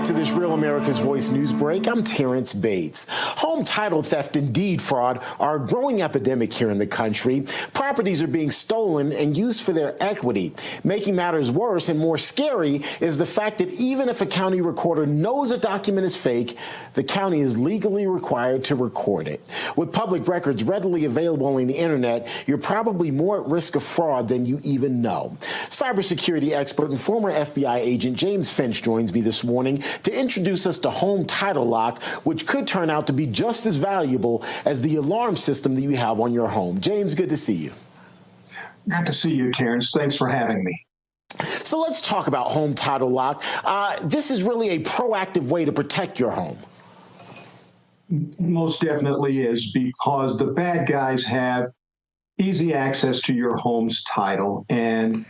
back to this Real America's Voice news break. I'm Terrence Bates. Home title theft and deed fraud are a growing epidemic here in the country. Properties are being stolen and used for their equity. Making matters worse and more scary is the fact that even if a county recorder knows a document is fake, the county is legally required to record it. With public records readily available on the internet, you're probably more at risk of fraud than you even know. Cybersecurity expert and former FBI agent James Finch joins me this morning to introduce us to Home Title Lock, which could turn out to be just as valuable as the alarm system that you have on your home. James, good to see you. Good to see you, Terrence. Thanks for having me. So let's talk about Home Title Lock. This is really a proactive way to protect your home. Most definitely is, because the bad guys have easy access to your home's title. And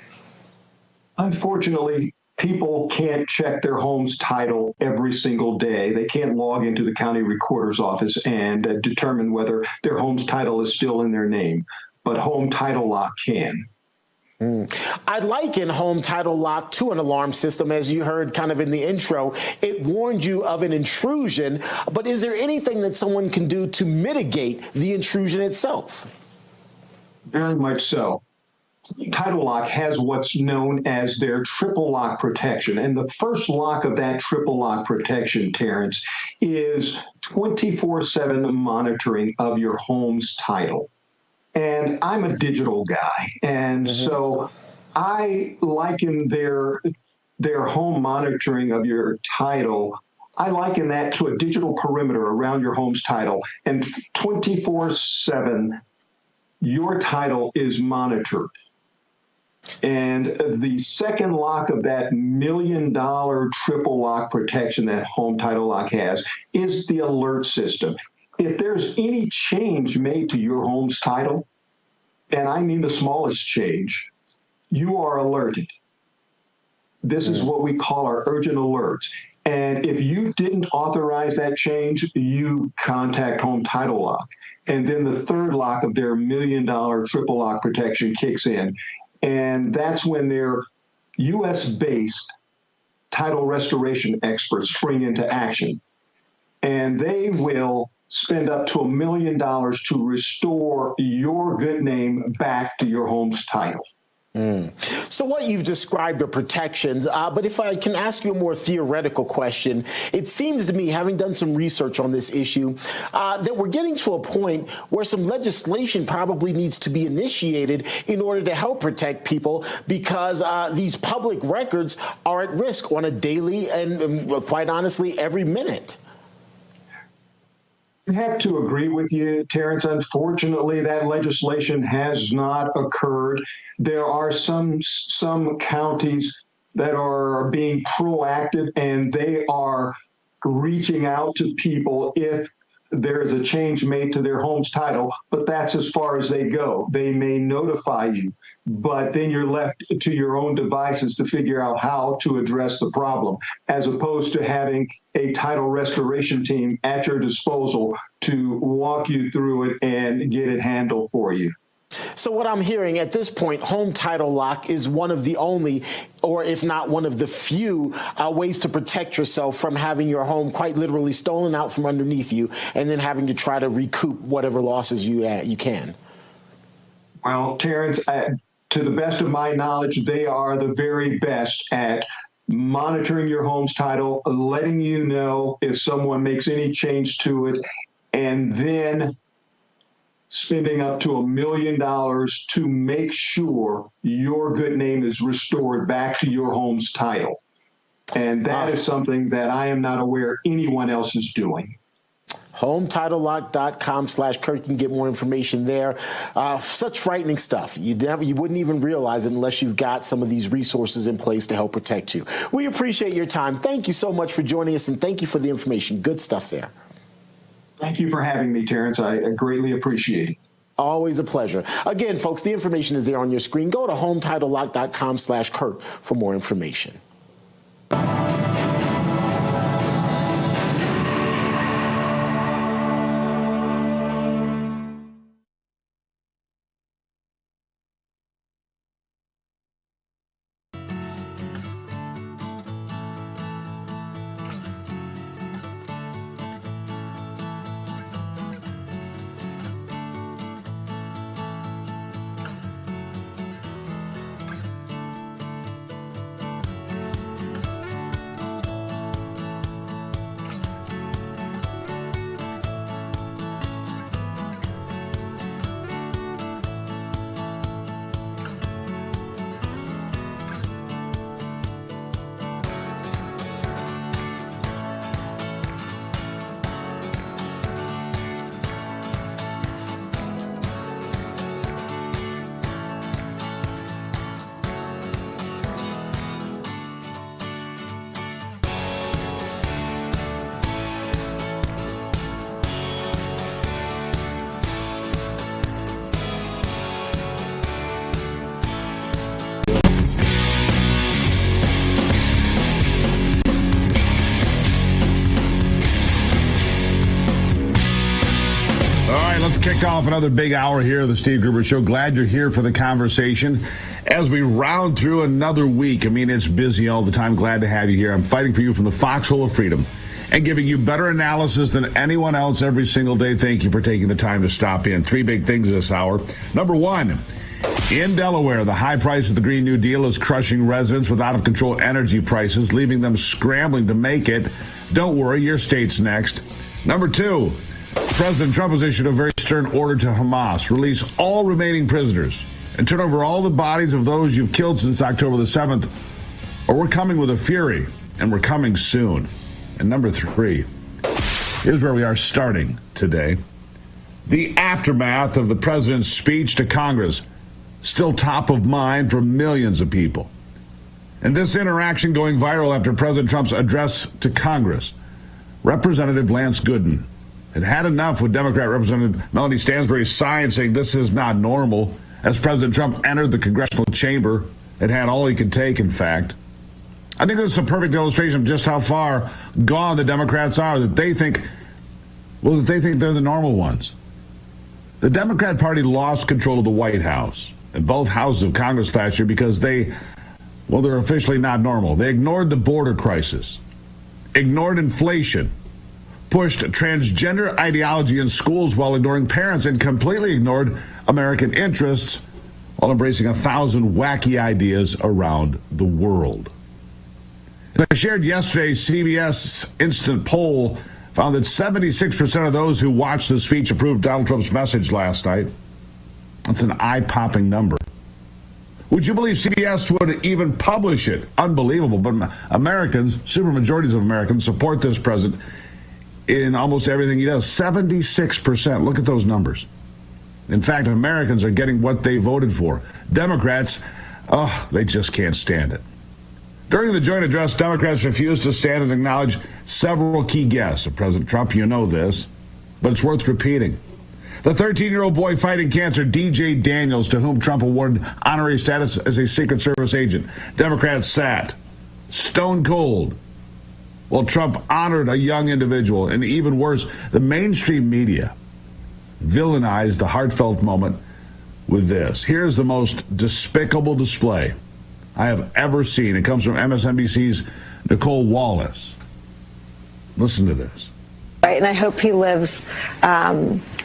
unfortunately, people can't check their home's title every single day. They can't log into the county recorder's office and determine whether their home's title is still in their name. But Home Title Lock can. I liken Home Title Lock to an alarm system. As you heard kind of in the intro, it warned you of an intrusion. But is there anything that someone can do to mitigate the intrusion itself? Very much so. Title Lock has what's known as their triple lock protection. And the first lock of that triple lock protection, Terrence, is 24/7 monitoring of your home's title. And I'm a digital guy. And so I liken their home monitoring of your title, I liken that to a digital perimeter around your home's title. And 24/7, your title is monitored. And the second lock of that $1 million triple lock protection that Home Title Lock has is the alert system. If there's any change made to your home's title, and I mean the smallest change, you are alerted. This is what we call our urgent alerts. And if you didn't authorize that change, you contact Home Title Lock. And then the third lock of their $1 million triple lock protection kicks in. And that's when their U.S.-based title restoration experts spring into action. And they will spend up to $1 million to restore your good name back to your home's title. So what you've described are protections, but if I can ask you a more theoretical question, it seems to me, having done some research on this issue, that we're getting to a point where some legislation probably needs to be initiated in order to help protect people, because these public records are at risk on a daily and quite honestly, every minute. I have to agree with you, Terrence. Unfortunately, that legislation has not occurred. There are some counties that are being proactive, and they are reaching out to people if there is a change made to their home's title, but that's as far as they go. They may notify you, but then you're left to your own devices to figure out how to address the problem, as opposed to having a title restoration team at your disposal to walk you through it and get it handled for you. So what I'm hearing at this point, Home Title Lock is one of the only, or if not one of the few, ways to protect yourself from having your home quite literally stolen out from underneath you and then having to try to recoup whatever losses you can. Well, Terrence, to the best of my knowledge, they are the very best at monitoring your home's title, letting you know if someone makes any change to it, and then spending up to $1 million to make sure your good name is restored back to your home's title. And that is something that I am not aware anyone else is doing. HometitleLock.com/Kurt. You can get more information there. Such frightening stuff. You wouldn't even realize it unless you've got some of these resources in place to help protect you. We appreciate your time. Thank you so much for joining us, and thank you for the information. Good stuff there. Thank you for having me, Terrence. I greatly appreciate it. Always a pleasure. Again, folks, the information is there on your screen. Go to HometitleLock.com/Kurt for more information. Kicked off another big hour here of the Steve Gruber Show. Glad you're here for the conversation as we round through another week. I mean, it's busy all the time. Glad to have you here. I'm fighting for you from the foxhole of freedom and giving you better analysis than anyone else every single day. Thank you for taking the time to stop in. Three big things this hour. Number one, in Delaware, the high price of the Green New Deal is crushing residents with out-of-control energy prices, leaving them scrambling to make it. Don't worry, your state's next. Number two, President Trump has issued a very stern order to Hamas. Release all remaining prisoners and turn over all the bodies of those you've killed since October the 7th, or we're coming with a fury, and we're coming soon. And number three, here's where we are starting today. The aftermath of the president's speech to Congress, still top of mind for millions of people. And this interaction going viral after President Trump's address to Congress. Representative Lance Gooden had enough with Democrat Representative Melanie Stansbury's sign saying this is not normal. As President Trump entered the congressional chamber, it had all he could take, in fact. I think this is a perfect illustration of just how far gone the Democrats are, that they think they're the normal ones. The Democrat Party lost control of the White House and both houses of Congress last year because they're officially not normal. They ignored the border crisis, ignored inflation, pushed transgender ideology in schools while ignoring parents, and completely ignored American interests while embracing 1,000 wacky ideas around the world. As I shared yesterday, CBS Instant Poll found that 76% of those who watched the speech approved Donald Trump's message last night. That's an eye-popping number. Would you believe CBS would even publish it? Unbelievable. But Americans, supermajorities of Americans, support this president in almost everything he does. 76%. Look at those numbers. In fact, Americans are getting what they voted for. Democrats, they just can't stand it. During the joint address, Democrats refused to stand and acknowledge several key guests of President Trump. You know this, but it's worth repeating. The 13-year-old boy fighting cancer, DJ Daniels, to whom Trump awarded honorary status as a Secret Service agent. Democrats sat stone cold while Trump honored a young individual. And even worse, the mainstream media villainized the heartfelt moment with this. Here's the most despicable display I have ever seen. It comes from MSNBC's Nicole Wallace. Listen to this. Right, and I hope he lives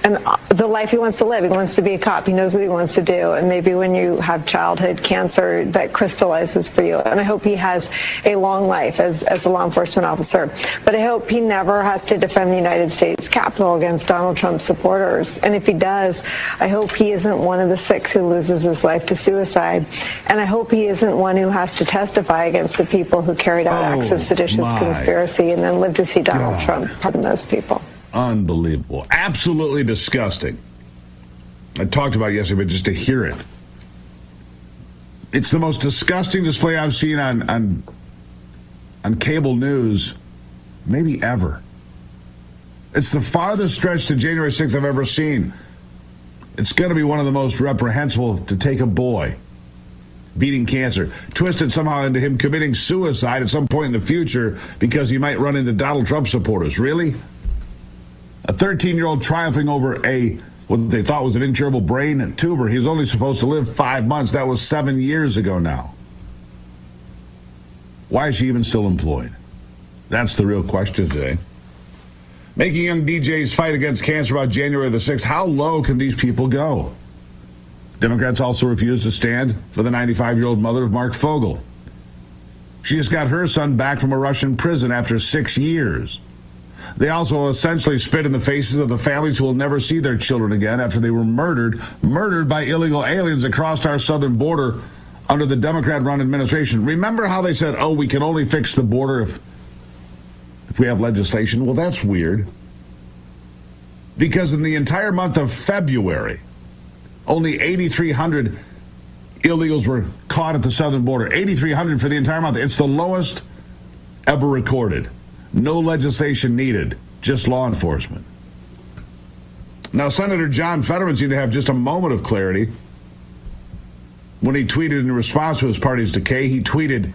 and the life he wants to live. He wants to be a cop. He knows what he wants to do. And maybe when you have childhood cancer, that crystallizes for you. And I hope he has a long life as a law enforcement officer. But I hope he never has to defend the United States Capitol against Donald Trump supporters. And if he does, I hope he isn't one of the 6 who loses his life to suicide. And I hope he isn't one who has to testify against the people who carried out acts of seditious conspiracy and then live to see Donald Trump pardon those people. Unbelievable. Absolutely disgusting. I talked about it yesterday, but just to hear it. It's the most disgusting display I've seen on cable news, maybe ever. It's the farthest stretch to January 6th I've ever seen. It's going to be one of the most reprehensible to take a boy beating cancer, twisted somehow into him committing suicide at some point in the future because he might run into Donald Trump supporters. Really? A 13-year-old triumphing over what they thought was an incurable brain tumor. He was only supposed to live 5 months. That was 7 years ago now. Why is she even still employed? That's the real question today. Making young DJs fight against cancer about January the 6th. How low can these people go? Democrats also refused to stand for the 95-year-old mother of Mark Fogel. She just got her son back from a Russian prison after 6 years. They also essentially spit in the faces of the families who will never see their children again after they were murdered by illegal aliens across our southern border under the Democrat-run administration. Remember how they said, we can only fix the border if we have legislation? Well, that's weird. Because in the entire month of February, only 8,300 illegals were caught at the southern border. 8,300 for the entire month. It's the lowest ever recorded. No legislation needed, just law enforcement. Now, Senator John Fetterman seemed to have just a moment of clarity when he tweeted in response to his party's decay. He tweeted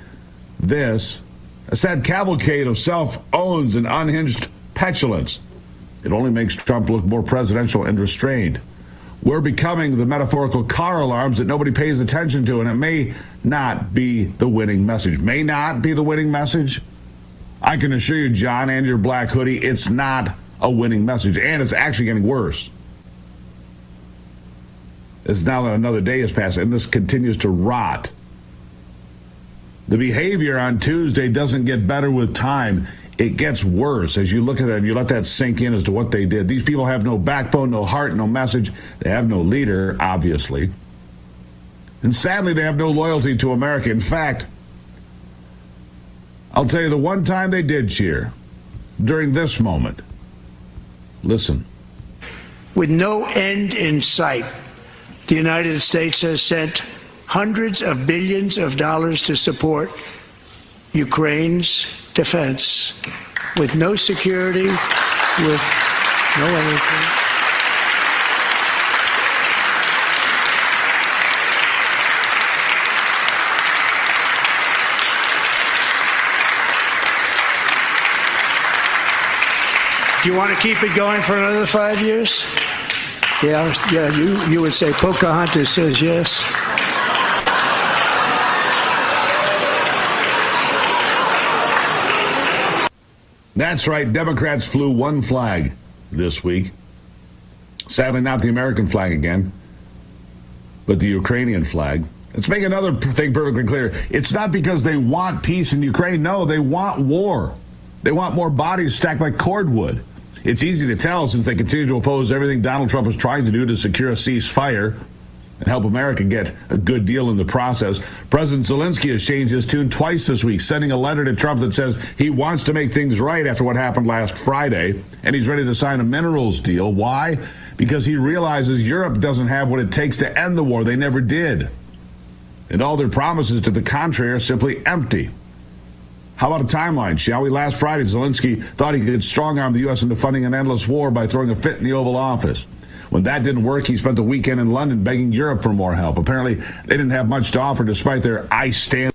this: a sad cavalcade of self-owns and unhinged petulance It only makes Trump look more presidential and restrained. We're becoming the metaphorical car alarms that nobody pays attention to, and it may not be the winning message. May not be the winning message. I can assure you, John, and your black hoodie, it's not a winning message, and it's actually getting worse. It's now that another day has passed, and this continues to rot. The behavior on Tuesday doesn't get better with time. It gets worse as you look at it and you let that sink in as to what they did. These people have no backbone, no heart, no message. They have no leader, obviously. And sadly, they have no loyalty to America. In fact, I'll tell you the one time they did cheer, during this moment. Listen. With no end in sight, the United States has sent hundreds of billions of dollars to support Ukraine's defense, with no security, with no anything. Do you want to keep it going for another 5 years? Yeah, you would say Pocahontas says yes. That's right, Democrats flew one flag this week. Sadly, not the American flag again, but the Ukrainian flag. Let's make another thing perfectly clear. It's not because they want peace in Ukraine. No, they want war. They want more bodies stacked like cordwood. It's easy to tell since they continue to oppose everything Donald Trump is trying to do to secure a ceasefire and help America get a good deal in the process. President Zelensky has changed his tune twice this week, sending a letter to Trump that says he wants to make things right after what happened last Friday, and he's ready to sign a minerals deal. Why? Because he realizes Europe doesn't have what it takes to end the war. They never did. And all their promises to the contrary are simply empty. How about a timeline, shall we? Last Friday, Zelensky thought he could strong-arm the U.S. into funding an endless war by throwing a fit in the Oval Office. When that didn't work, he spent the weekend in London begging Europe for more help. Apparently, they didn't have much to offer despite their I stand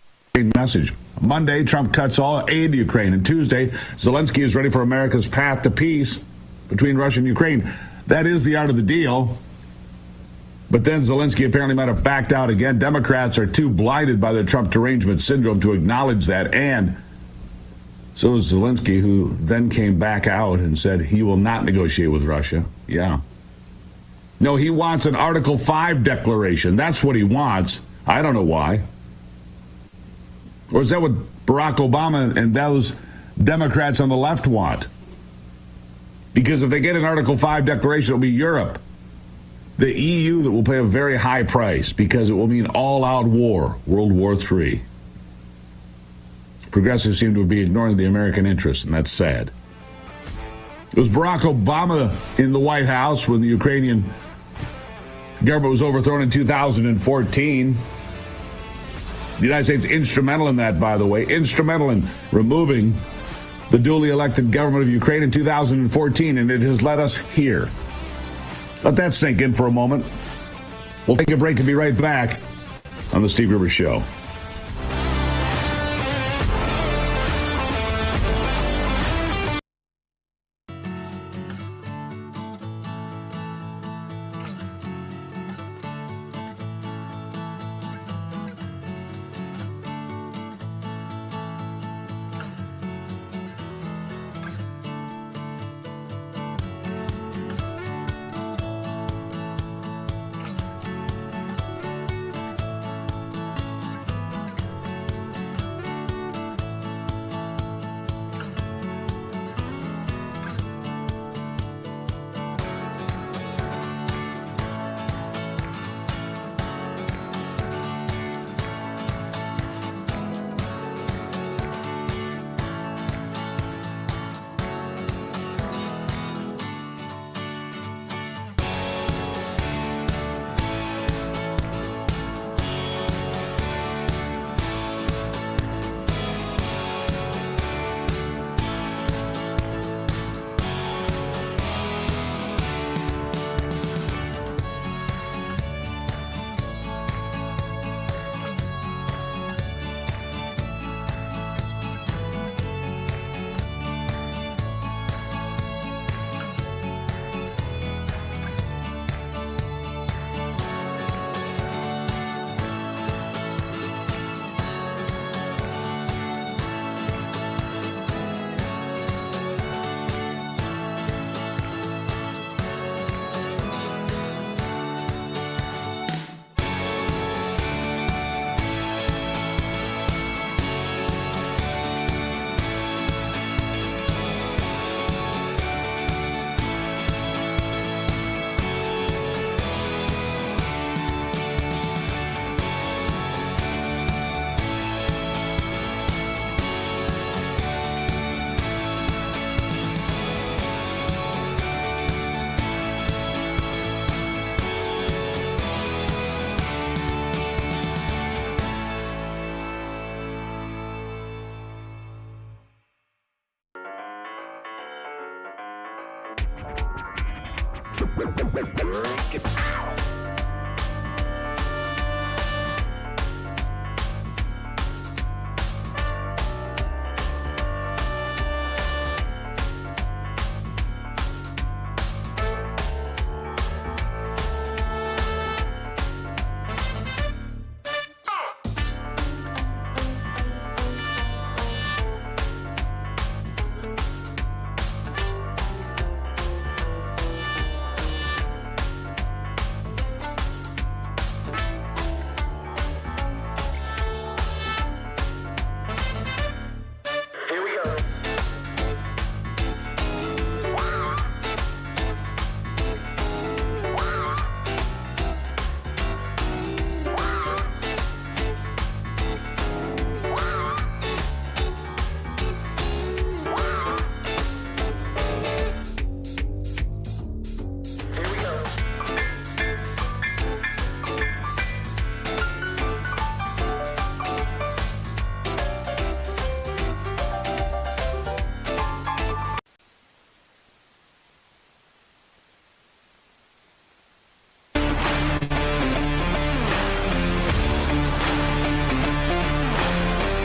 message. Monday, Trump cuts all aid to Ukraine. And Tuesday, Zelensky is ready for America's path to peace between Russia and Ukraine. That is the art of the deal. But then Zelensky apparently might have backed out again. Democrats are too blinded by their Trump derangement syndrome to acknowledge that. And so is Zelensky, who then came back out and said he will not negotiate with Russia. Yeah. No, he wants an Article 5 declaration. That's what he wants. I don't know why. Or is that what Barack Obama and those Democrats on the left want? Because if they get an Article 5 declaration, it'll be Europe, the EU, that will pay a very high price because it will mean all-out war, World War III. Progressives seem to be ignoring the American interest, and that's sad. It was Barack Obama in the White House when the Ukrainian government was overthrown in 2014. The United States instrumental in that, by the way, instrumental in removing the duly elected government of Ukraine in 2014, and it has led us here. Let that sink in for a moment. We'll take a break and be right back on the Steve Gruber Show.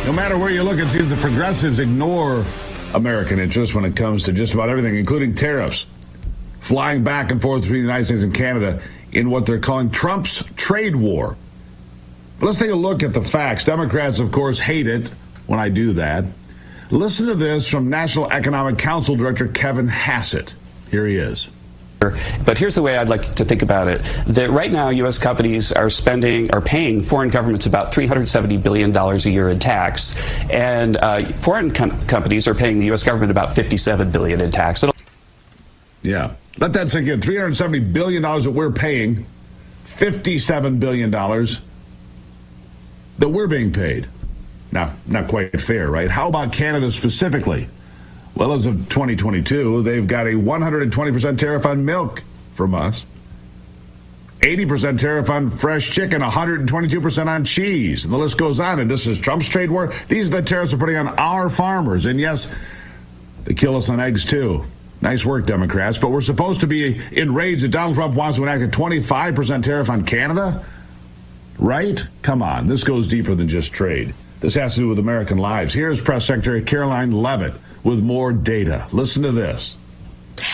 No matter where you look, it seems the progressives ignore American interests when it comes to just about everything, including tariffs, flying back and forth between the United States and Canada in what they're calling Trump's trade war. But let's take a look at the facts. Democrats, of course, hate it when I do that. Listen to this from National Economic Council Director Kevin Hassett. Here he is. But here's the way I'd like to think about it. That right now, U.S. companies are paying foreign governments about $370 billion a year in tax, and foreign companies are paying the U.S. government about $57 billion in tax. Yeah, let that sink in. $370 billion that we're paying, $57 billion that we're being paid. Now, not quite fair, right? How about Canada specifically? Well, as of 2022, they've got a 120% tariff on milk from us, 80% tariff on fresh chicken, 122% on cheese. And the list goes on. And this is Trump's trade war. These are the tariffs they're putting on our farmers. And yes, they kill us on eggs, too. Nice work, Democrats. But we're supposed to be enraged that Donald Trump wants to enact a 25% tariff on Canada? Right? Come on. This goes deeper than just trade. This has to do with American lives. Here's Press Secretary Caroline Leavitt with more data. Listen to this.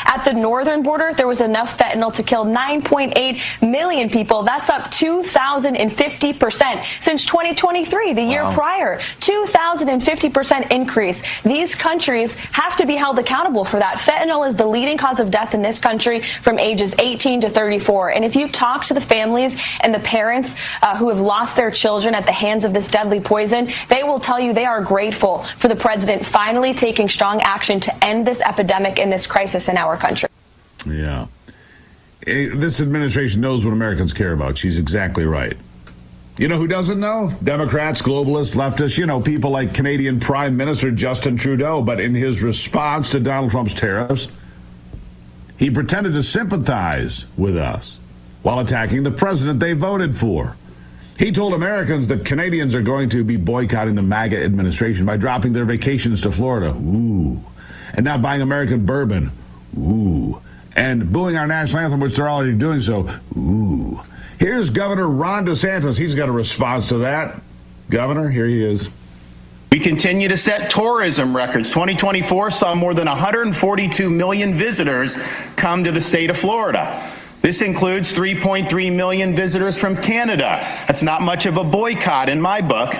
At the northern border, there was enough fentanyl to kill 9.8 million people. That's up 2,050% since 2023, the year prior. 2,050% increase. These countries have to be held accountable for that. Fentanyl is the leading cause of death in this country from ages 18 to 34. And if you talk to the families and the parents who have lost their children at the hands of this deadly poison, they will tell you they are grateful for the president finally taking strong action to end this epidemic and this crisis in our country. Yeah. This administration knows what Americans care about. She's exactly right. You know who doesn't know? Democrats, globalists, leftists, people like Canadian Prime Minister Justin Trudeau. But in his response to Donald Trump's tariffs, he pretended to sympathize with us while attacking the president they voted for. He told Americans that Canadians are going to be boycotting the MAGA administration by dropping their vacations to Florida. Ooh. And not buying American bourbon. Ooh. And booing our national anthem, which they're already doing so. Ooh. Here's Governor Ron DeSantis. He's got a response to that. Governor, here he is. We continue to set tourism records. 2024 saw more than 142 million visitors come to the state of Florida. This includes 3.3 million visitors from Canada. That's not much of a boycott in my book.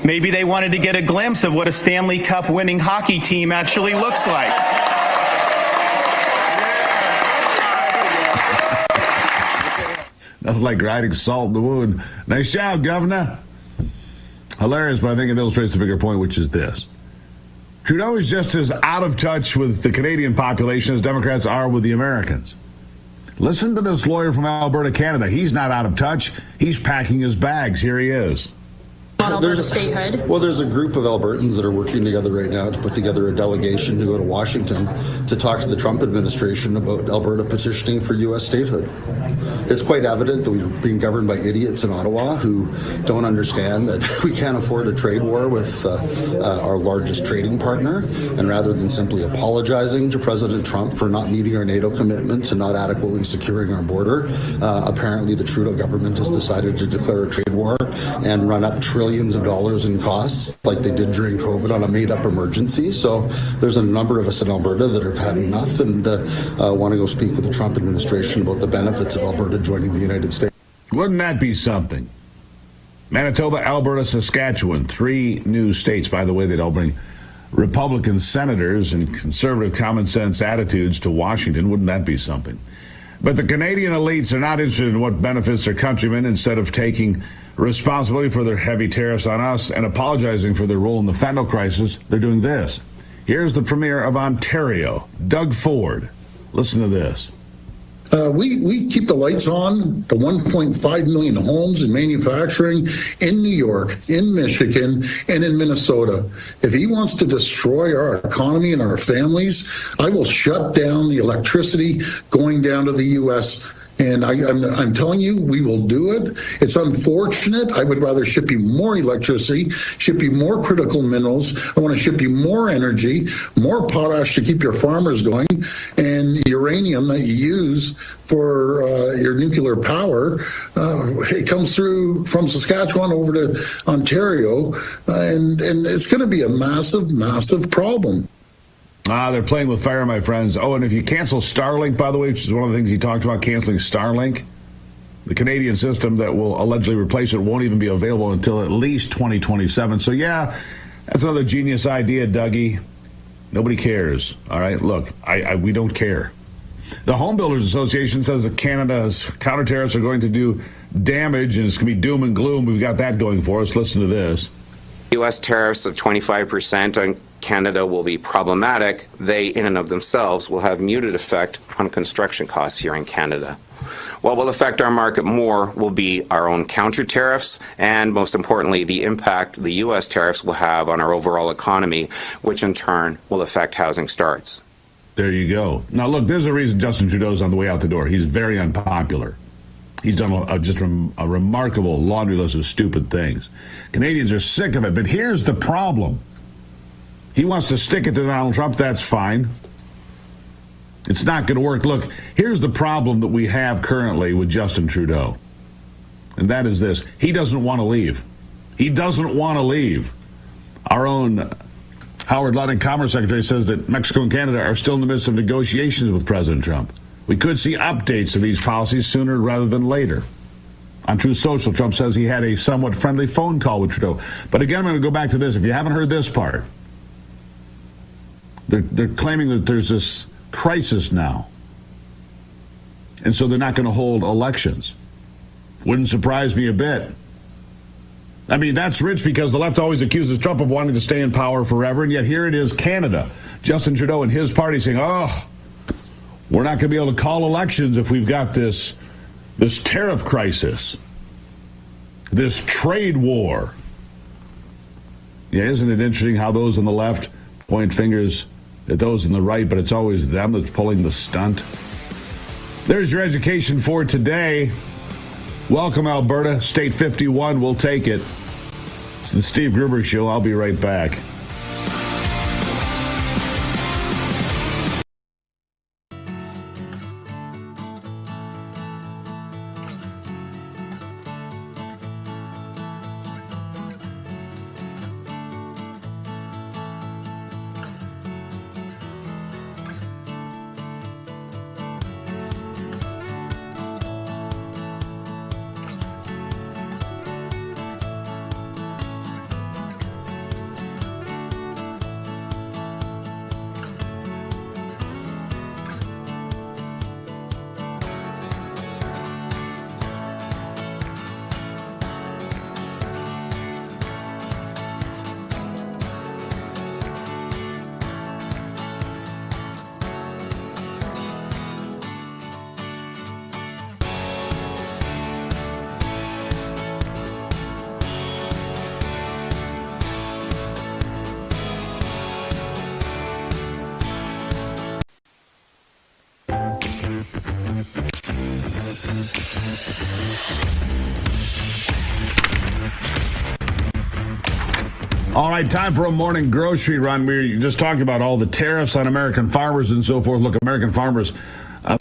Maybe they wanted to get a glimpse of what a Stanley Cup winning hockey team actually looks like. Nothing like riding salt in the wound. Nice job, Governor. Hilarious, but I think it illustrates the bigger point, which is this. Trudeau is just as out of touch with the Canadian population as Democrats are with the Americans. Listen to this lawyer from Alberta, Canada. He's not out of touch. He's packing his bags. Here he is. on Alberta statehood? Well, there's a group of Albertans that are working together right now to put together a delegation to go to Washington to talk to the Trump administration about Alberta petitioning for U.S. statehood. It's quite evident that we're being governed by idiots in Ottawa who don't understand that we can't afford a trade war with our largest trading partner, and rather than simply apologizing to President Trump for not meeting our NATO commitments and not adequately securing our border, apparently the Trudeau government has decided to declare a trade war and run up trillions of dollars in costs like they did during COVID on a made-up emergency. So there's a number of us in Alberta that have had enough and want to go speak with the Trump administration about the benefits of Alberta joining the United States. Wouldn't that be something? Manitoba, Alberta, Saskatchewan, 3 new states, by the way, that all bring Republican senators and conservative common sense attitudes to Washington. Wouldn't that be something? But the Canadian elites are not interested in what benefits their countrymen. Instead of taking responsibility for their heavy tariffs on us and apologizing for their role in the fentanyl crisis, they're doing this. Here's the Premier of Ontario, Doug Ford. Listen to this. We keep the lights on to 1.5 million homes and manufacturing in New York, in Michigan, and in Minnesota. If he wants to destroy our economy and our families, I will shut down the electricity going down to the U.S. And I'm telling you, we will do it. It's unfortunate. I would rather ship you more electricity, ship you more critical minerals. I want to ship you more energy, more potash to keep your farmers going, and uranium that you use for your nuclear power. It comes through from Saskatchewan over to Ontario, and it's going to be a massive, massive problem. They're playing with fire, my friends. Oh, and if you cancel Starlink, by the way, which is one of the things he talked about, canceling Starlink, the Canadian system that will allegedly replace it won't even be available until at least 2027. So, yeah, that's another genius idea, Dougie. Nobody cares. All right, look, we don't care. The Home Builders Association says that Canada's counter tariffs are going to do damage, and it's going to be doom and gloom. We've got that going for us. Listen to this. U.S. tariffs of 25% on Canada will be problematic. They, in and of themselves, will have muted effect on construction costs here in Canada. What will affect our market more will be our own counter tariffs, and most importantly, the impact the U.S. tariffs will have on our overall economy, which in turn will affect housing starts. There you go. Now, look, there's a reason Justin Trudeau's on the way out the door. He's very unpopular. He's done just a remarkable laundry list of stupid things. Canadians are sick of it, but here's the problem. He wants to stick it to Donald Trump. That's fine. It's not going to work. Look, here's the problem that we have currently with Justin Trudeau, and that is this. He doesn't want to leave. He doesn't want to leave. Our own Howard Laden, Commerce Secretary, says that Mexico and Canada are still in the midst of negotiations with President Trump. We could see updates to these policies sooner rather than later. On Truth Social, Trump says he had a somewhat friendly phone call with Trudeau. But again, I'm going to go back to this. If you haven't heard this part, they're claiming that there's this crisis now. And so they're not going to hold elections. Wouldn't surprise me a bit. I mean, that's rich because the left always accuses Trump of wanting to stay in power forever, and yet here it is, Canada. Justin Trudeau and his party saying, oh, we're not going to be able to call elections if we've got this tariff crisis, this trade war. Yeah, isn't it interesting how those on the left point fingers at those on the right, but it's always them that's pulling the stunt? There's your education for today. Welcome, Alberta. State 51, we'll take it. It's the Steve Gruber Show. I'll be right back. All right, time for a morning grocery run. We were just talking about all the tariffs on American farmers and so forth. Look, American farmers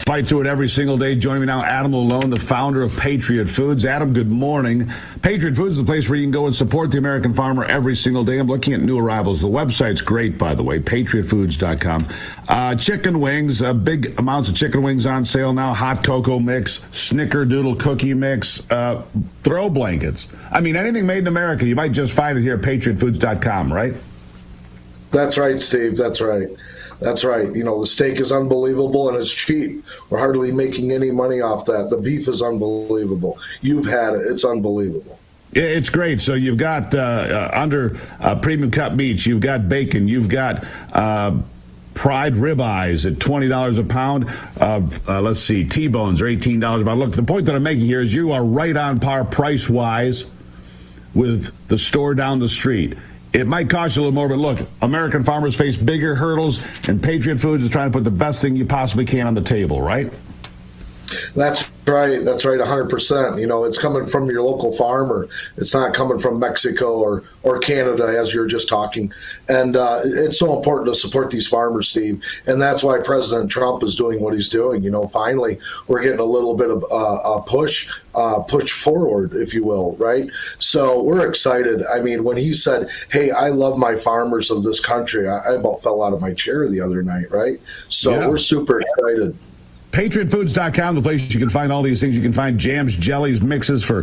fight through it every single day. Joining me now, Adam Malone, the founder of Patriot Foods. Adam, good morning. Patriot Foods is the place where you can go and support the American farmer every single day. I'm looking at new arrivals. The website's great, by the way, patriotfoods.com. Chicken wings, big amounts of chicken wings on sale now. Hot cocoa mix, snickerdoodle cookie mix, throw blankets. I mean, anything made in America, you might just find it here at patriotfoods.com, right? That's right, Steve. That's right. That's right. You know, the steak is unbelievable and it's cheap. We're hardly making any money off that. The beef is unbelievable. You've had it. It's unbelievable. Yeah, it's great. So you've got under premium cut meats, you've got bacon, you've got pride ribeyes at $20 a pound. Let's see, T-bones are $18 a pound. Look, the point that I'm making here is you are right on par price-wise with the store down the street. It might cost you a little more, but look, American farmers face bigger hurdles, and Patriot Foods is trying to put the best thing you possibly can on the table, right? That's right. That's right, 100%. You know, it's coming from your local farmer. It's not coming from Mexico or Canada, as you're just talking. And it's so important to support these farmers, Steve. And that's why President Trump is doing what he's doing. You know, finally, we're getting a little bit of a push forward, if you will, right? So we're excited. I mean, when he said, hey, I love my farmers of this country, I about fell out of my chair the other night, right? So yeah, we're super excited. PatriotFoods.com, the place you can find all these things. You can find jams, jellies, mixes for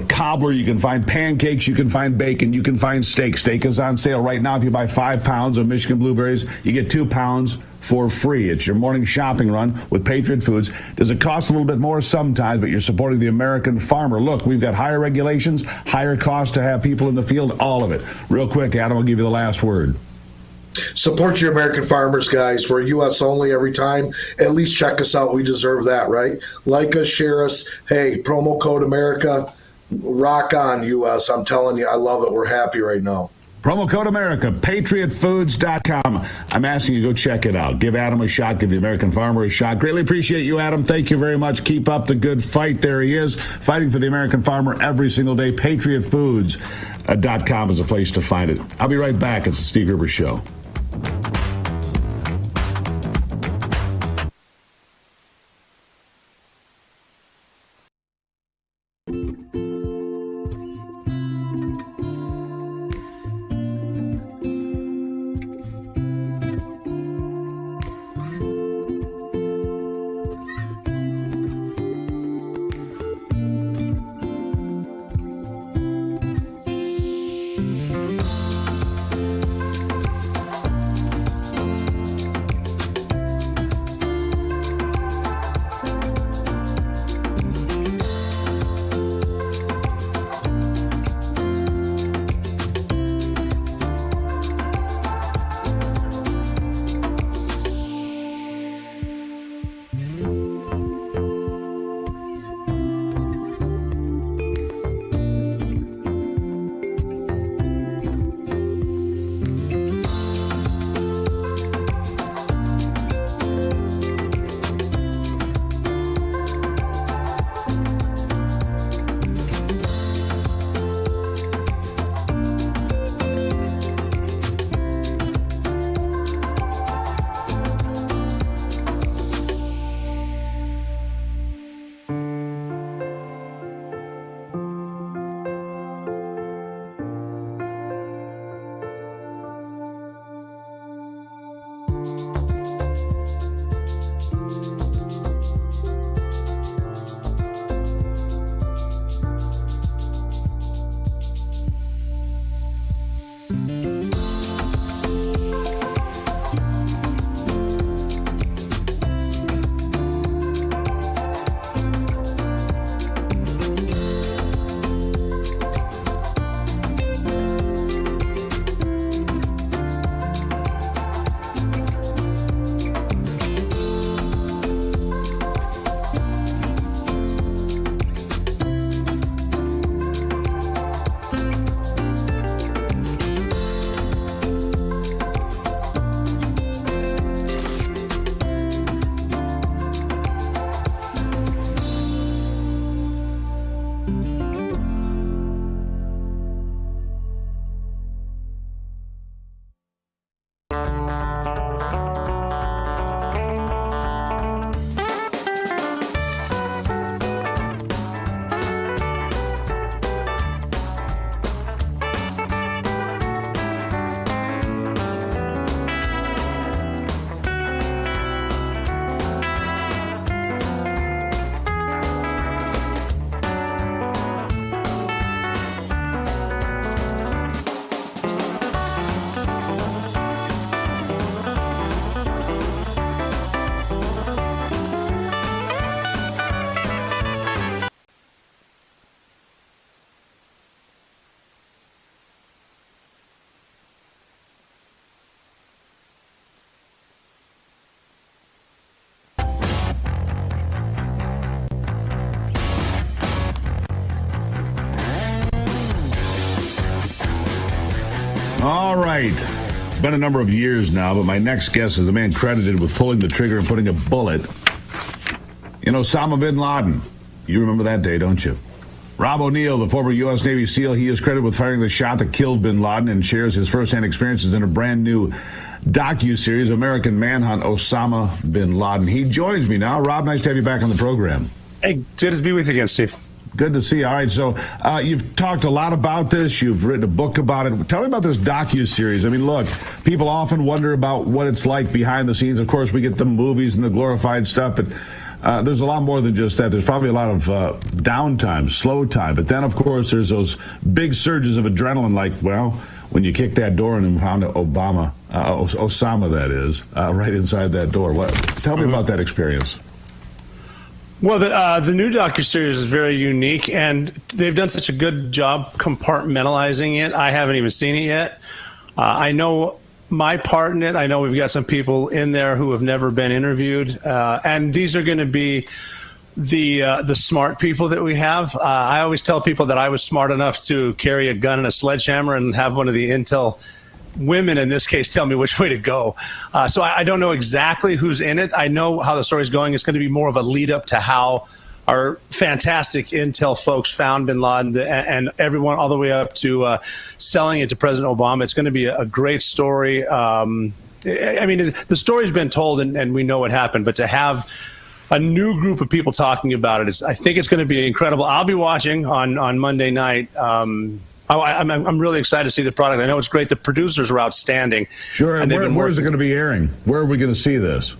cobbler. You can find pancakes. You can find bacon. You can find steak. Steak is on sale right now. If you buy 5 pounds of Michigan blueberries, you get 2 pounds for free. It's your morning shopping run with Patriot Foods. Does it cost a little bit more? Sometimes, but you're supporting the American farmer. Look, we've got higher regulations, higher costs to have people in the field, all of it. Real quick, Adam, I'll give you the last word. Support your American farmers, guys. We're U.S. only every time. At least check us out. We deserve that, right? Like us, share us. Hey, promo code America. Rock on, U.S. I'm telling you, I love it. We're happy right now. Promo code America, patriotfoods.com. I'm asking you to go check it out. Give Adam a shot. Give the American farmer a shot. Greatly appreciate you, Adam. Thank you very much. Keep up the good fight. There he is, fighting for the American farmer every single day. Patriotfoods.com is a place to find it. I'll be right back. It's the Steve Gruber Show. All right. It's been a number of years now, but my next guest is a man credited with pulling the trigger and putting a bullet in Osama bin Laden. You remember that day, don't you? Rob O'Neill, the former U.S. Navy SEAL, he is credited with firing the shot that killed bin Laden and shares his firsthand experiences in a brand new docu-series, American Manhunt, Osama bin Laden. He joins me now. Rob, nice to have you back on the program. Hey, good to be with you again, Steve. Good to see you. All right, so you've talked a lot about this. You've written a book about it. Tell me about this docu-series. I mean, look, people often wonder about what it's like behind the scenes. Of course, we get the movies and the glorified stuff, but there's a lot more than just that. There's probably a lot of downtime, slow time. But then, of course, there's those big surges of adrenaline, like, well, when you kick that door and found Osama, that is, right inside that door. Tell me about that experience. Well, the new docuseries is very unique, and they've done such a good job compartmentalizing it. I haven't even seen it yet. I know my part in it. I know we've got some people in there who have never been interviewed, and these are going to be the smart people that we have. I always tell people that I was smart enough to carry a gun and a sledgehammer and have one of the intel women in this case tell me which way to go. So I don't know exactly who's in it. I know how the story's going. It's going to be more of a lead up to how our fantastic intel folks found bin Laden and everyone all the way up to selling it to President Obama. It's going to be a great story. I mean, the story's been told and we know what happened, but to have a new group of people talking about it, I think it's going to be incredible. I'll be watching on Monday night. I'm really excited to see the product. I know it's great. The producers are outstanding. Sure. And where is it going to be airing? Where are we going to see this?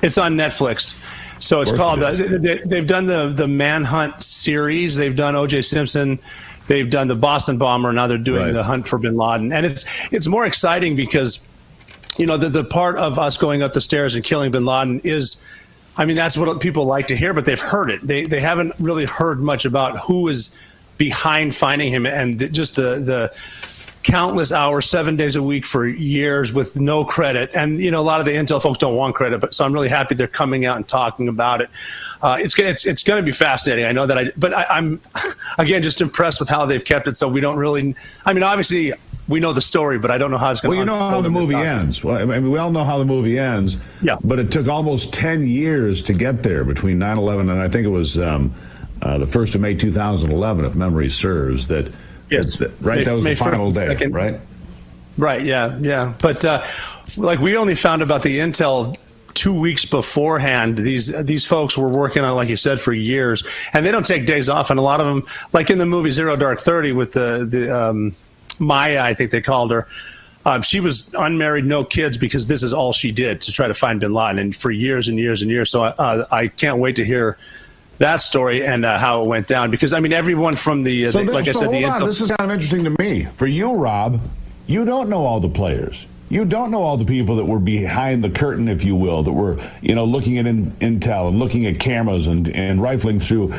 It's on Netflix. So it's called, they've done the Manhunt series. They've done O.J. Simpson. They've done the Boston bomber. Now they're doing the hunt for bin Laden. And it's more exciting because, you know, the part of us going up the stairs and killing bin Laden is, I mean, that's what people like to hear, but they've heard it. They haven't really heard much about who is behind finding him and just the countless hours, 7 days a week for years with no credit. And, you know, a lot of the intel folks don't want credit, but so I'm really happy they're coming out and talking about it. It's going to be fascinating. I know that I'm again, just impressed with how they've kept it. So we don't really, I mean, obviously we know the story, but I don't know how it's going to unfold. Well, you know how the movie ends. Well, I mean, we all know how the movie ends. Yeah. But it took almost 10 years to get there between 9/11 and I think it was, the 1st of May 2011, if memory serves, that right? That was the final day, right? Right, yeah. But like we only found about the intel 2 weeks beforehand. These folks were working on, like you said, for years, and they don't take days off. And a lot of them, like in the movie Zero Dark 30 with the Maya, I think they called her. She was unmarried, no kids, because this is all she did to try to find bin Laden, and for years and years and years. So I can't wait to hear that story and how it went down, because I mean everyone from the like I said, the intel. This is kind of interesting to me. For you, Rob, you don't know all the players. You don't know all the people that were behind the curtain, if you will, that were, you know, looking at intel and looking at cameras and rifling through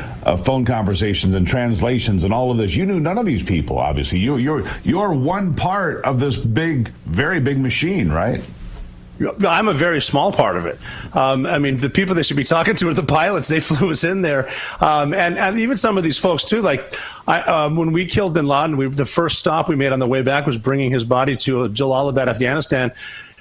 phone conversations and translations and all of this. You knew none of these people. Obviously, you're one part of this big, very big machine, right? I'm a very small part of it. I mean, the people they should be talking to are the pilots. They flew us in there. And even some of these folks, too. Like, when we killed bin Laden, the first stop we made on the way back was bringing his body to Jalalabad, Afghanistan,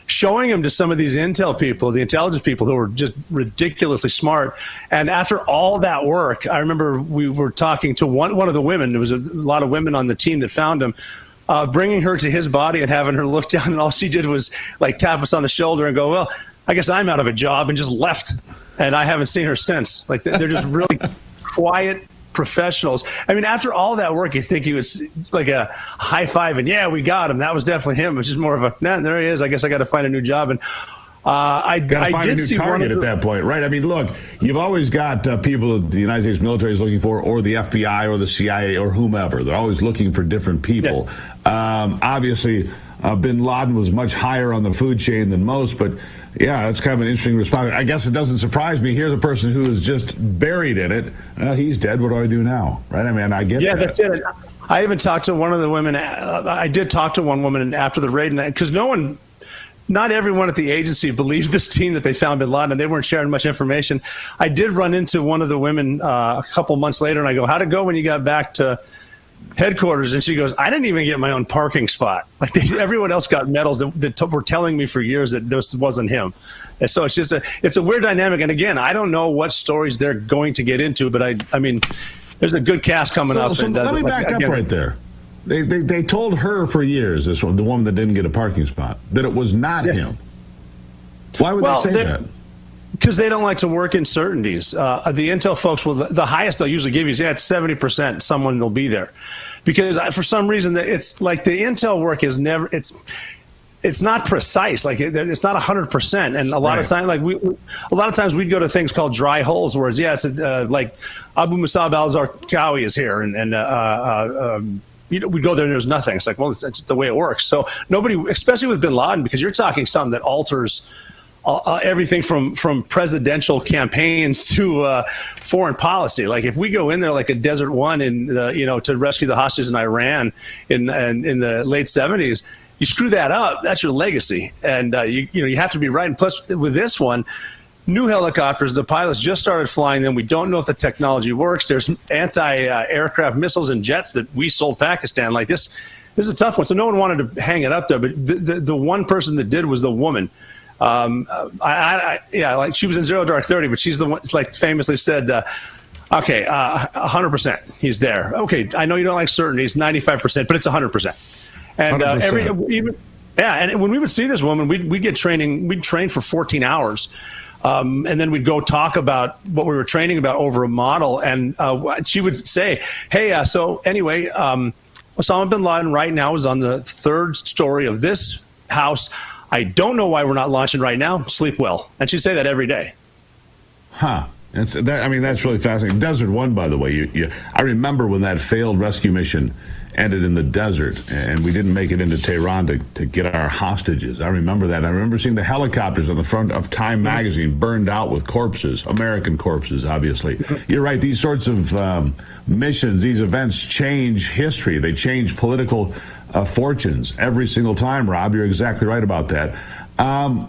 showing him to some of these intel people, the intelligence people who were just ridiculously smart. And after all that work, I remember we were talking to one of the women. There was a lot of women on the team that found him. Bringing her to his body and having her look down, and all she did was like tap us on the shoulder and go, well, I guess I'm out of a job, and just left. And I haven't seen her since. Like, they're just really quiet professionals. I mean, after all that work, you think he was like a high five and, yeah, we got him. That was definitely him. It was just more of a, nah, there he is. I guess I got to find a new job. And I did see target at that point, right? I mean, look, you've always got people that the United States military is looking for, or the FBI or the CIA or whomever. They're always looking for different people. Yeah. Obviously, bin Laden was much higher on the food chain than most, but yeah, that's kind of an interesting response. I guess it doesn't surprise me. Here's a person who is just buried in it. He's dead. What do I do now? Right? I mean, I get that. Yeah, that's it. I even talked to one of the women. I did talk to one woman after the raid, because not everyone at the agency believed this team that they found bin Laden, and they weren't sharing much information. I did run into one of the women a couple months later, and I go, how'd it go when you got back to headquarters, and she goes, I didn't even get my own parking spot. Like everyone else got medals that were telling me for years that this wasn't him. And so it's a weird dynamic. And again, I don't know what stories they're going to get into, but I mean, there's a good cast coming up. So let me back up right there. They told her for years, the woman that didn't get a parking spot, that it was not him. Why would they say that? Because they don't like to work in certainties. The intel folks the highest they'll usually give you is, it's 70% someone will be there. Because for some reason, it's like the intel work is never, it's not precise. Like it's not 100%. And a lot of times, a lot of times we'd go to things called dry holes where it's like Abu Musab al-Zarqawi is here. We'd go there and there's nothing. It's like, well, it's the way it works. So nobody, especially with bin Laden, because you're talking something that alters everything from presidential campaigns to foreign policy. Like if we go in there like a Desert One to rescue the hostages in Iran in the late 70s, you screw that up, that's your legacy. And you have to be right. And plus with this one, new helicopters, the pilots just started flying them. We don't know if the technology works. There's anti-aircraft missiles and jets that we sold Pakistan. Like this is a tough one. So no one wanted to hang it up there, but the one person that did was the woman. Like she was in Zero Dark 30, but she's the one, like famously said, okay, 100%, he's there. Okay, I know you don't like certainties, 95%, but it's 100%. And and when we would see this woman, we'd get training. We'd train for 14 hours. And then we'd go talk about what we were training about over a model. And she would say, hey, so anyway, Osama bin Laden right now is on the 3rd story of this house. I don't know why we're not launching right now. Sleep well. And she'd say that every day. Huh. That's really fascinating. Desert One, by the way, I remember when that failed rescue mission ended in the desert and we didn't make it into Tehran to get our hostages. I remember that. I remember seeing the helicopters on the front of Time magazine burned out with corpses, American corpses, obviously. You're right. These sorts of missions, these events change history. They change political fortunes every single time, Rob. You're exactly right about that.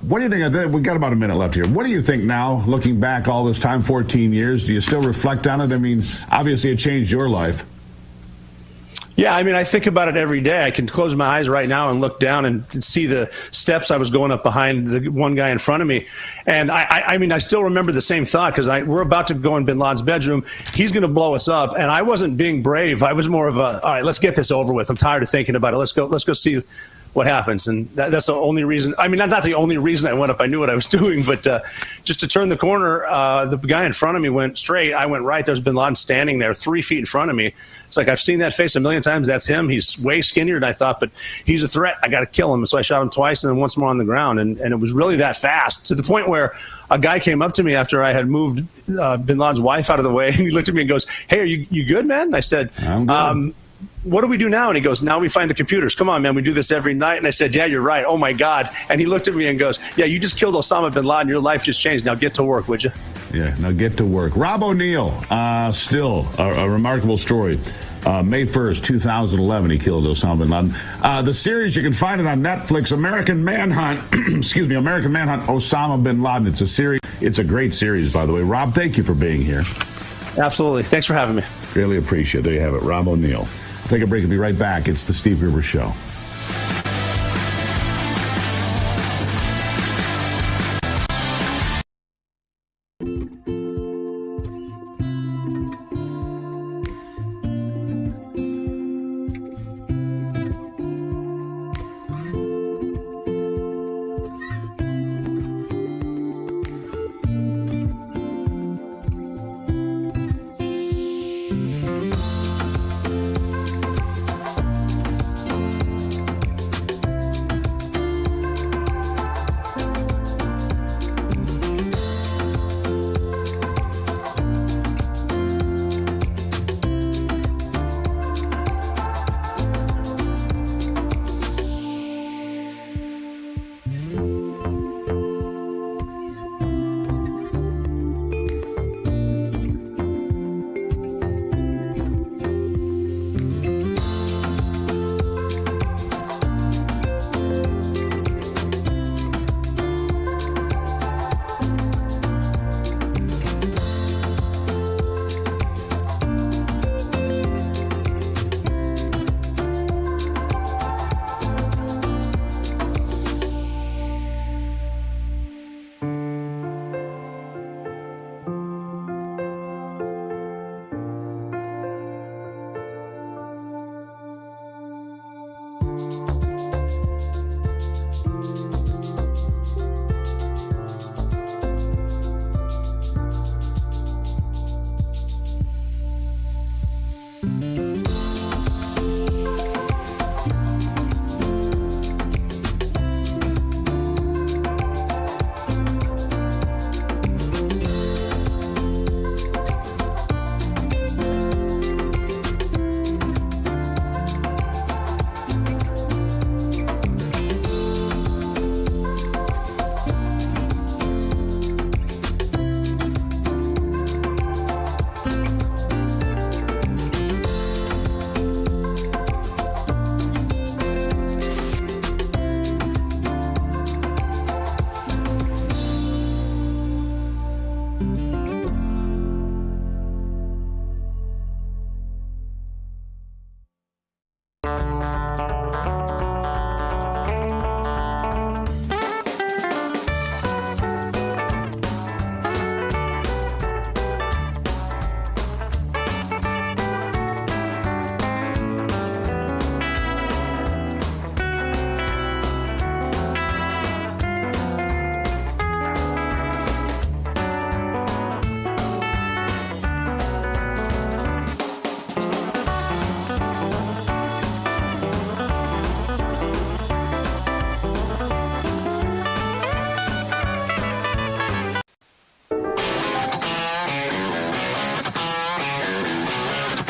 What do you think? We've got about a minute left here. What do you think now, looking back all this time, 14 years? Do you still reflect on it? I mean, obviously it changed your life. Yeah, I mean, I think about it every day. I can close my eyes right now and look down and see the steps I was going up behind the one guy in front of me. And I mean, I still remember the same thought because we're about to go in bin Laden's bedroom. He's going to blow us up. And I wasn't being brave. I was more of all right, let's get this over with. I'm tired of thinking about it. Let's go see what happens. And that's the only reason. I mean, not the only reason I went up. I knew what I was doing, but just to turn the corner, the guy in front of me went straight. I went right. There's bin Laden standing there 3 feet in front of me. It's like, I've seen that face a million times. That's him. He's way skinnier than I thought, but he's a threat. I got to kill him. So I shot him twice and then once more on the ground. And it was really that fast, to the point where a guy came up to me after I had moved bin Laden's wife out of the way. And he looked at me and goes, hey, are you good, man? And I said, I'm good. What do we do now? And he goes, now we find the computers. Come on, man, we do this every night. And I said, yeah, you're right. Oh, my God. And he looked at me and goes, yeah, you just killed Osama bin Laden. Your life just changed. Now get to work, would you? Yeah, now get to work. Rob O'Neill, still a remarkable story. May 1st, 2011, he killed Osama bin Laden. The series, you can find it on Netflix, American Manhunt, American Manhunt, Osama bin Laden. It's a series. It's a great series, by the way. Rob, thank you for being here. Absolutely. Thanks for having me. Really appreciate it. There you have it, Rob O'Neill. Take a break and be right back. It's the Steve Gruber Show.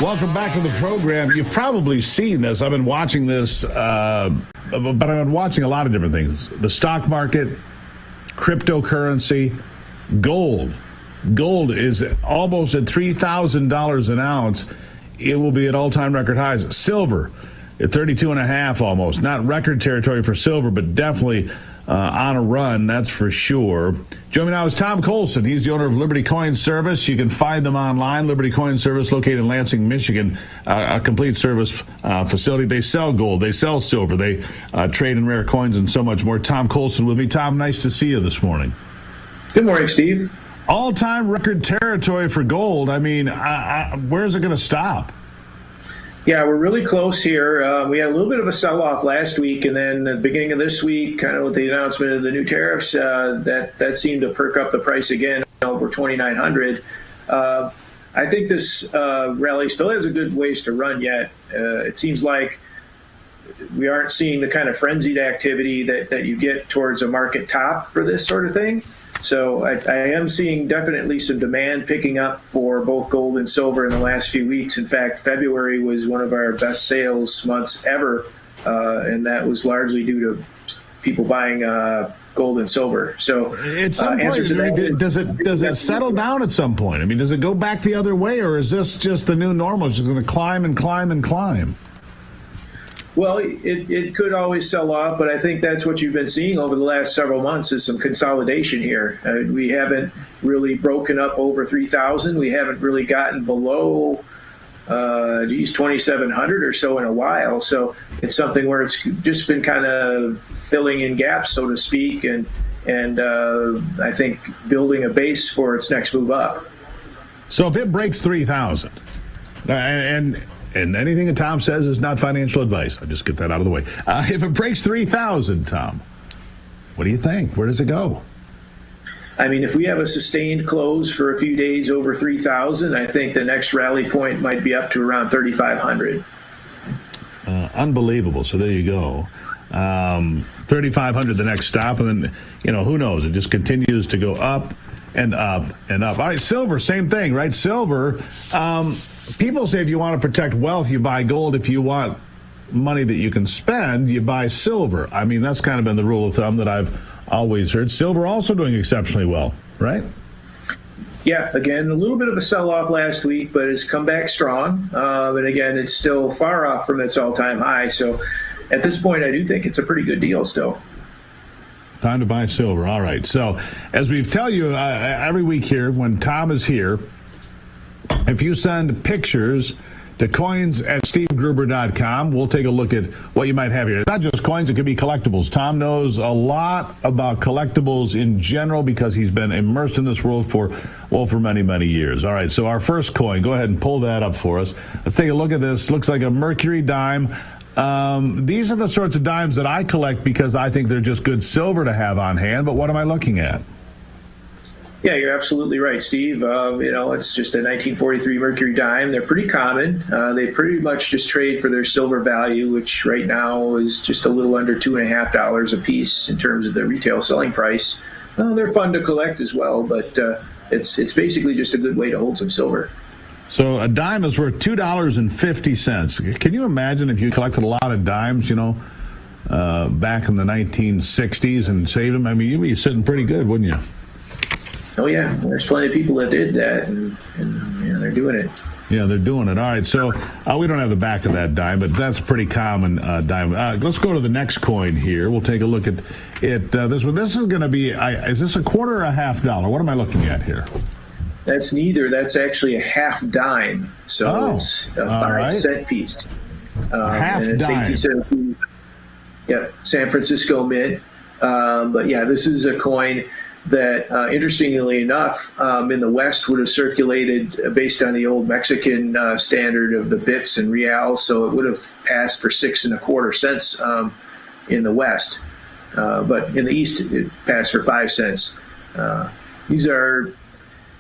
Welcome back to the program. You've probably seen this. I've been watching this, but I've been watching a lot of different things. The stock market, cryptocurrency, gold. Gold is almost at $3,000 an ounce. It will be at all-time record highs. Silver at 32.5 almost. Not record territory for silver, but definitely on a run, that's for sure. Joining me now is Tom Colson. He's the owner of Liberty Coin Service. You can find them online. Liberty Coin Service, located in Lansing, Michigan, a complete service facility. They sell gold. They sell silver. They trade in rare coins and so much more. Tom Colson with me. Tom, nice to see you this morning. Good morning, Steve. All-time record territory for gold. I mean, where's it going to stop? Yeah, we're really close here. We had a little bit of a sell-off last week, and then at the beginning of this week, kind of with the announcement of the new tariffs, that seemed to perk up the price again over 2,900. I think this rally still has a good ways to run yet. It seems like we aren't seeing the kind of frenzied activity that you get towards a market top for this sort of thing. So I am seeing definitely some demand picking up for both gold and silver in the last few weeks. In fact, February was one of our best sales months ever, and that was largely due to people buying gold and silver. So at some point, does it settle down at some point? I mean, does it go back the other way, or is this just the new normal? It's just going to climb and climb and climb? Well, it could always sell off, but I think that's what you've been seeing over the last several months is some consolidation here. We haven't really broken up over 3,000. We haven't really gotten below, 2,700 or so in a while. So it's something where it's just been kind of filling in gaps, so to speak, and I think building a base for its next move up. So if it breaks 3,000, and anything that Tom says is not financial advice. I'll just get that out of the way. If it breaks 3,000, Tom, what do you think? Where does it go? I mean, if we have a sustained close for a few days over 3,000, I think the next rally point might be up to around 3,500. Unbelievable. So there you go. 3,500 the next stop, and then, who knows? It just continues to go up and up and up. All right, silver, same thing, right? Silver, people say if you want to protect wealth, you buy gold. If you want money that you can spend, you buy silver. I mean, that's kind of been the rule of thumb that I've always heard. Silver also doing exceptionally well, right? Yeah, again, a little bit of a sell-off last week, but it's come back strong. And again, it's still far off from its all-time high. So at this point, I do think it's a pretty good deal still. Time to buy silver. All right. So as we tell you every week here, when Tom is here, if you send pictures to coins@stevegruber.com, we'll take a look at what you might have here. It's not just coins, it could be collectibles. Tom knows a lot about collectibles in general because he's been immersed in this world for many, many years. All right, so our first coin, go ahead and pull that up for us. Let's take a look at this. Looks like a Mercury dime. These are the sorts of dimes that I collect because I think they're just good silver to have on hand, but what am I looking at? Yeah, you're absolutely right, Steve. It's just a 1943 Mercury dime. They're pretty common. They pretty much just trade for their silver value, which right now is just a little under $2.50 a piece in terms of the retail selling price. They're fun to collect as well, but it's basically just a good way to hold some silver. So a dime is worth $2.50. Can you imagine if you collected a lot of dimes, back in the 1960s and saved them? I mean, you'd be sitting pretty good, wouldn't you? Oh, yeah. There's plenty of people that did that, and they're doing it. Yeah, they're doing it. All right, so we don't have the back of that dime, but that's a pretty common dime. Let's go to the next coin here. We'll take a look at it. This one. This is going to be, is this a quarter or a $half? What am I looking at here? That's neither. That's actually a half dime. So it's a 5-cent piece. Half and it's dime. 1817. Yep, San Francisco Mint. But yeah, this is a coin that, interestingly enough, in the West would have circulated based on the old Mexican standard of the bits and reals. So it would have passed for 6 1/4 cents in the West. But in the East, it passed for 5 cents. These are,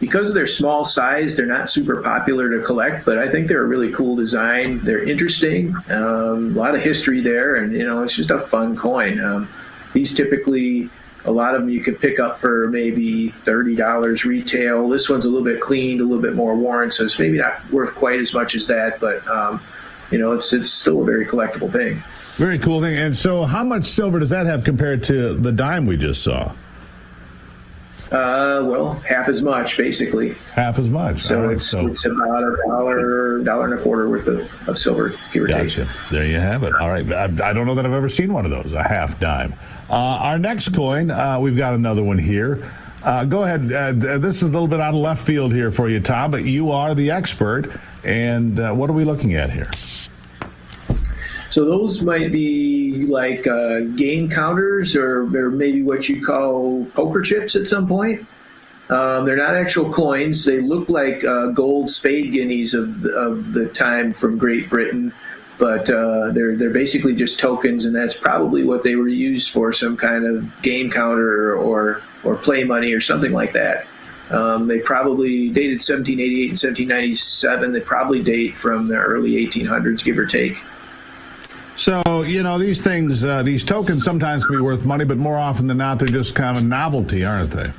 because of their small size, they're not super popular to collect, but I think they're a really cool design. They're interesting, a lot of history there, and it's just a fun coin. These typically A lot of them you could pick up for maybe $30 retail. This one's a little bit cleaned, a little bit more worn, so it's maybe not worth quite as much as that, but it's still a very collectible thing. Very cool thing. And so how much silver does that have compared to the dime we just saw? Well, half as much, basically. Half as much. So, right, it's about $1.25 worth of silver, give or take. There you have it. All right. I don't know that I've ever seen one of those, a half dime. Our next coin, we've got another one here. Go ahead. This is a little bit out of left field here for you, Tom, but you are the expert. And what are we looking at here? So those might be like game counters or maybe what you call poker chips at some point. They're not actual coins. They look like gold spade guineas of the time from Great Britain, but they're basically just tokens, and that's probably what they were used for, some kind of game counter or play money or something like that. They probably dated 1788 and 1797. They probably date from the early 1800s, give or take. So, these things, these tokens sometimes can be worth money, but more often than not, they're just kind of novelty, aren't they?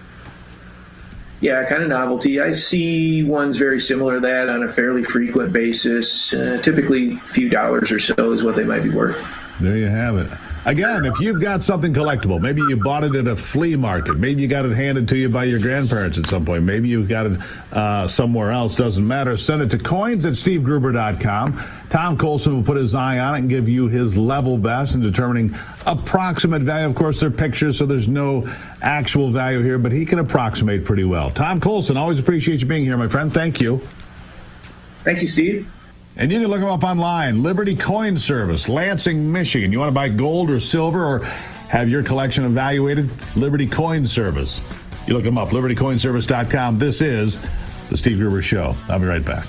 Yeah, kind of novelty. I see ones very similar to that on a fairly frequent basis. Typically, a few dollars or so is what they might be worth. There you have it. Again, if you've got something collectible, maybe you bought it at a flea market, maybe you got it handed to you by your grandparents at some point, maybe you got it somewhere else, doesn't matter. Send it to coins@stevegruber.com. Tom Colson will put his eye on it and give you his level best in determining approximate value. Of course, they're pictures, so there's no actual value here, but he can approximate pretty well. Tom Colson, always appreciate you being here, my friend. Thank you. Thank you, Steve. And you can look them up online. Liberty Coin Service, Lansing, Michigan. You want to buy gold or silver or have your collection evaluated? Liberty Coin Service. You look them up, libertycoinservice.com. This is the Steve Gruber Show. I'll be right back.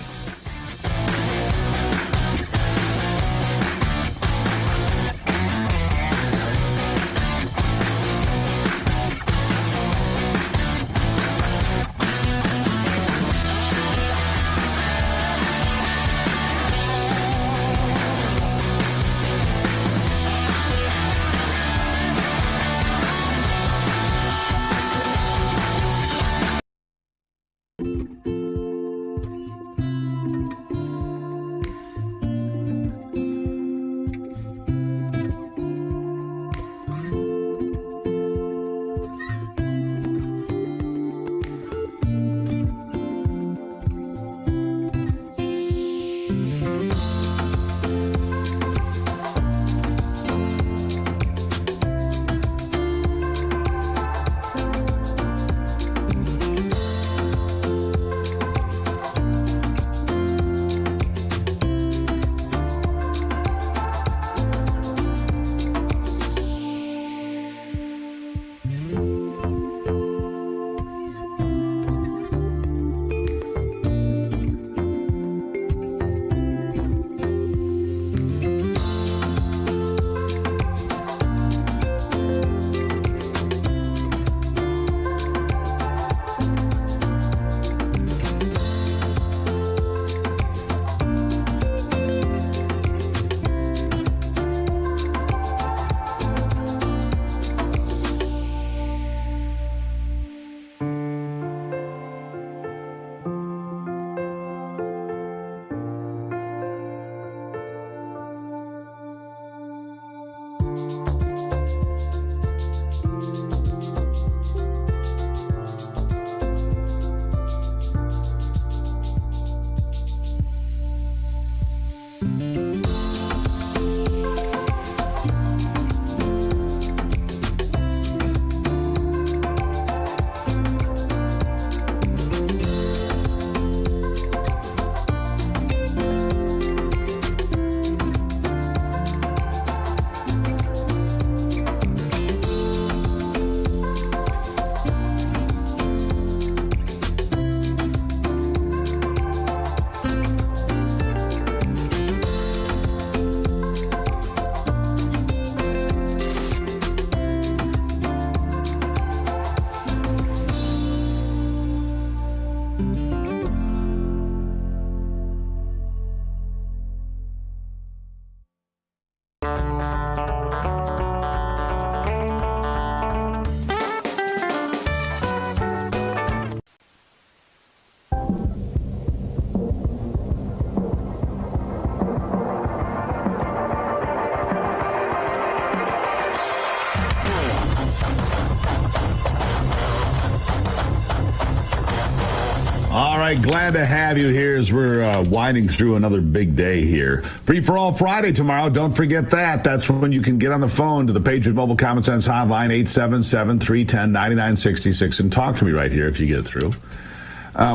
All right, glad to have you here as we're winding through another big day here. Free for All Friday tomorrow. Don't forget that. That's when you can get on the phone to the Patriot Mobile Common Sense Hotline, 877-310-9966, and talk to me right here if you get through.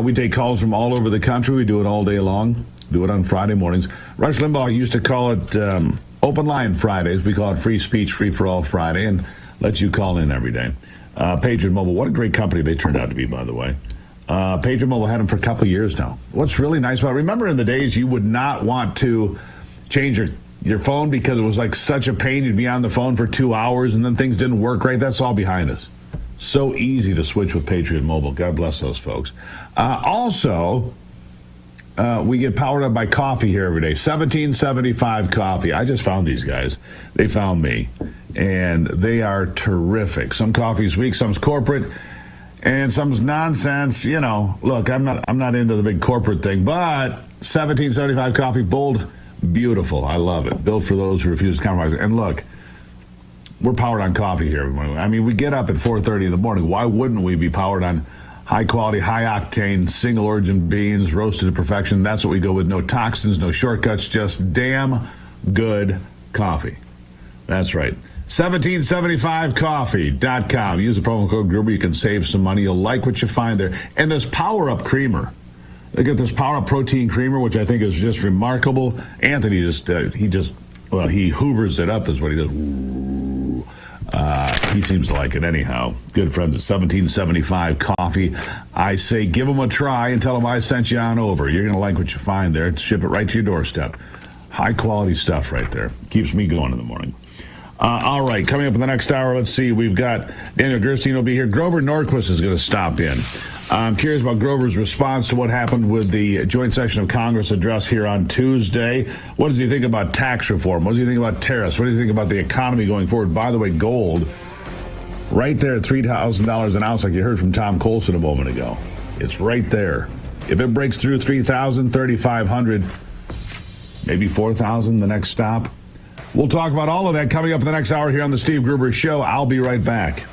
We take calls from all over the country. We do it all day long. Do it on Friday mornings. Rush Limbaugh used to call it Open Line Fridays. We call it Free Speech, Free for All Friday, and let you call in every day. Patriot Mobile, what a great company they turned out to be, by the way. Patriot Mobile had them for a couple of years now. What's really nice about it, remember in the days you would not want to change your phone because it was like such a pain. You'd be on the phone for 2 hours and then things didn't work right. That's all behind us. So easy to switch with Patriot Mobile. God bless those folks. Also, we get powered up by coffee here every day. 1775 Coffee. I just found these guys. They found me. And they are terrific. Some coffee's weak, some's corporate, and some's nonsense. You know, look, I'm not into the big corporate thing, but 1775 Coffee, bold, beautiful. I love it. Built for those who refuse to compromise. And look, we're powered on coffee here. I mean, we get up at 4:30 in the morning. Why wouldn't we be powered on high quality, high octane, single origin beans, roasted to perfection? That's what we go with. No toxins, no shortcuts, just damn good coffee. That's right. 1775coffee.com. Use the promo code Gruber. You can save some money. You'll like what you find there. And this Power Up Creamer. Look at this Power Up Protein Creamer, which I think is just remarkable. Anthony he hoovers it up is what he does. He seems to like it anyhow. Good friends at 1775 Coffee. I say give them a try and tell them I sent you on over. You're going to like what you find there. Ship it right to your doorstep. High quality stuff right there. Keeps me going in the morning. All right, coming up in the next hour, let's see. We've got Daniel Gerstein will be here. Grover Norquist is going to stop in. I'm curious about Grover's response to what happened with the joint session of Congress address here on Tuesday. What does he think about tax reform? What does he think about tariffs? What does he think about the economy going forward? By the way, gold, right there at $3,000 an ounce, like you heard from Tom Colson a moment ago. It's right there. If it breaks through 3,000, 3,500, maybe 4,000, the next stop. We'll talk about all of that coming up in the next hour here on the Steve Gruber Show. I'll be right back.